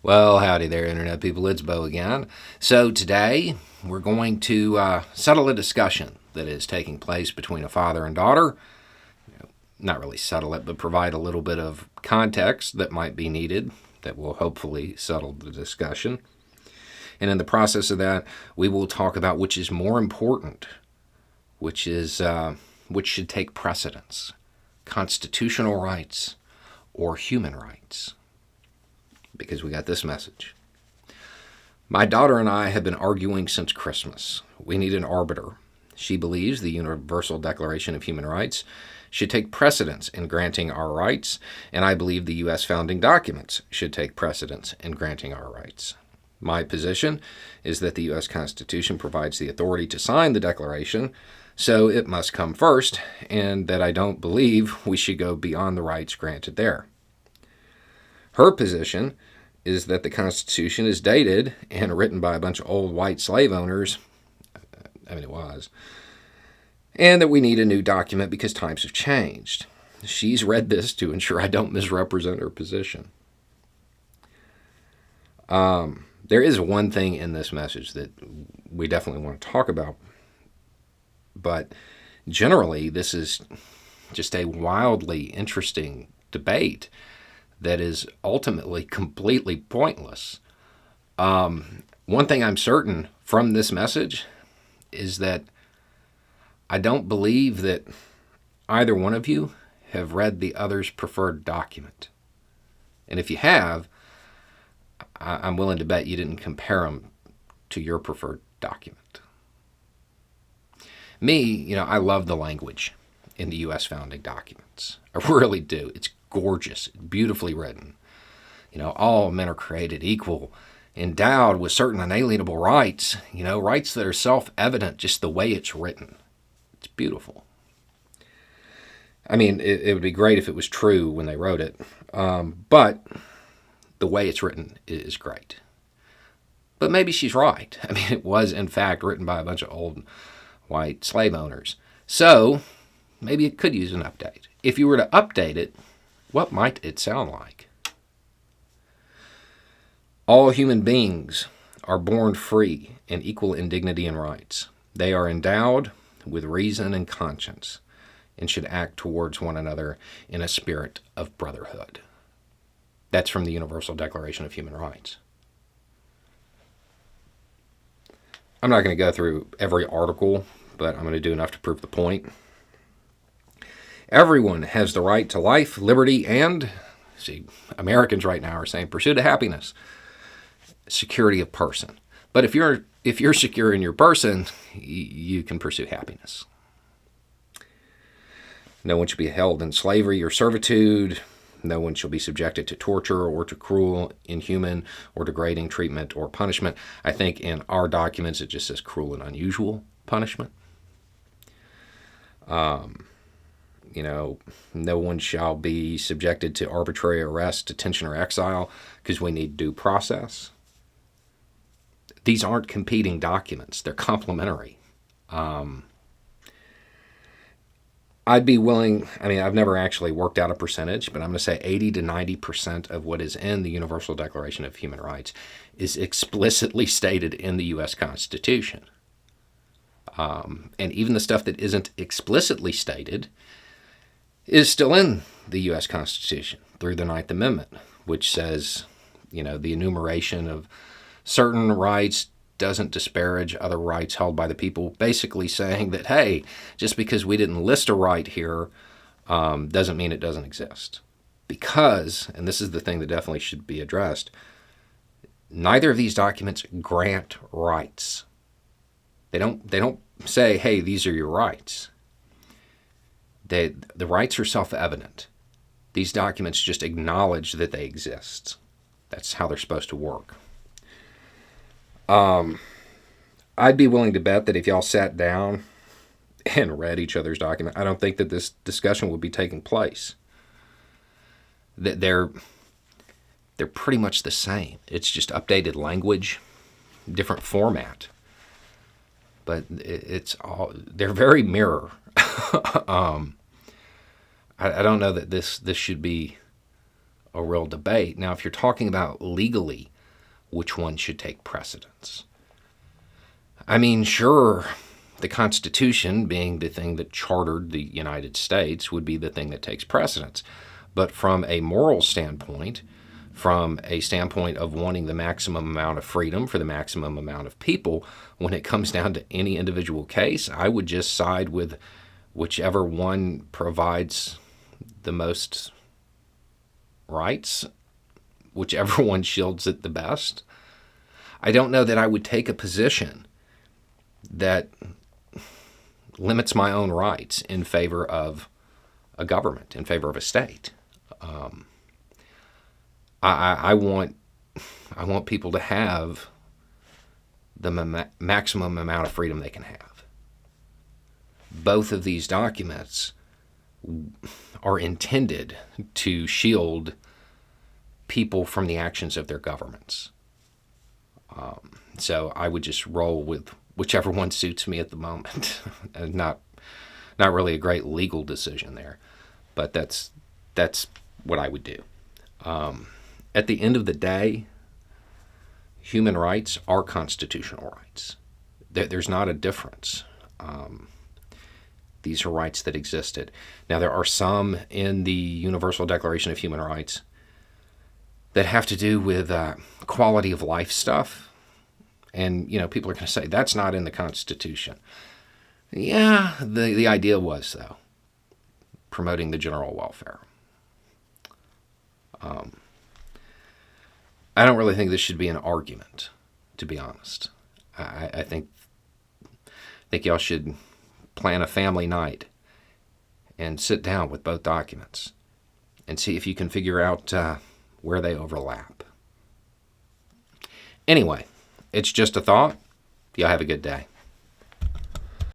Well, howdy there, Internet people. It's Bo again. So, today we're going to settle a discussion that is taking place between a father and daughter. Not really settle it, but provide a little bit of context that might be needed that will hopefully settle the discussion. And in the process of that, we will talk about which is more important, which should take precedence: constitutional rights or human rights. Because we got this message. My daughter and I have been arguing since Christmas. We need an arbiter. She believes the Universal Declaration of Human Rights should take precedence in granting our rights, and I believe the U.S. founding documents should take precedence in granting our rights. My position is that the U.S. Constitution provides the authority to sign the Declaration, so it must come first, and that I don't believe we should go beyond the rights granted there. Her position is that the Constitution is dated and written by a bunch of old white slave owners. It was. And that we need a new document because times have changed. She's read this to ensure I don't misrepresent her position. There is one thing in this message that we definitely want to talk about. But generally, this is just a wildly interesting debate that is ultimately completely pointless. One thing I'm certain from this message is that I don't believe that either one of you have read the other's preferred document. And if you have, I'm willing to bet you didn't compare them to your preferred document. Me, I love the language in the U.S. founding documents. I really do. It's gorgeous, beautifully written. All men are created equal, endowed with certain unalienable rights, rights that are self-evident just the way it's written. It's beautiful. It would be great if it was true when they wrote it, but the way it's written is great. But maybe she's right. It was, in fact, written by a bunch of old white slave owners. So maybe it could use an update. If you were to update it, what might it sound like? All human beings are born free and equal in dignity and rights. They are endowed with reason and conscience and should act towards one another in a spirit of brotherhood. That's from the Universal Declaration of Human Rights. I'm not going to go through every article, but I'm going to do enough to prove the point. Everyone has the right to life, liberty, and, Americans right now are saying pursuit of happiness, security of person. But if you're secure in your person, you can pursue happiness. No one should be held in slavery or servitude. No one shall be subjected to torture or to cruel, inhuman, or degrading treatment or punishment. I think in our documents it just says cruel and unusual punishment. No one shall be subjected to arbitrary arrest, detention, or exile because we need due process. These aren't competing documents. They're complementary. I'd be willing, I've never actually worked out a percentage, but I'm going to say 80 to 90% of what is in the Universal Declaration of Human Rights is explicitly stated in the U.S. Constitution. And even the stuff that isn't explicitly stated is still in the U.S. Constitution through the Ninth Amendment, which says, the enumeration of certain rights doesn't disparage other rights held by the people, basically saying that, hey, just because we didn't list a right here doesn't mean it doesn't exist. Because, and this is the thing that definitely should be addressed, neither of these documents grant rights. They don't say, hey, these are your rights. The rights are self-evident. These documents just acknowledge that they exist. That's how they're supposed to work. I'd be willing to bet that if y'all sat down and read each other's document, I don't think that this discussion would be taking place. That they're pretty much the same. It's just updated language, different format. But they're very mirror. I don't know that this should be a real debate. Now, if you're talking about legally, which one should take precedence? I mean, sure, the Constitution, being the thing that chartered the United States, would be the thing that takes precedence. But from a moral standpoint, from a standpoint of wanting the maximum amount of freedom for the maximum amount of people, when it comes down to any individual case, I would just side with whichever one provides the most rights, whichever one shields it the best. I don't know that I would take a position that limits my own rights in favor of a government, in favor of a state. I want people to have the maximum amount of freedom they can have. Both of these documents are intended to shield people from the actions of their governments. So I would just roll with whichever one suits me at the moment. And not really a great legal decision there, but that's what I would do. At the end of the day, human rights are constitutional rights. There's not a difference. These are rights that existed. Now, there are some in the Universal Declaration of Human Rights that have to do with quality of life stuff. And, people are going to say, that's not in the Constitution. Yeah, the idea was, though, promoting the general welfare. I don't really think this should be an argument, to be honest. I think y'all should plan a family night and sit down with both documents and see if you can figure out where they overlap. Anyway, it's just a thought. Y'all have a good day.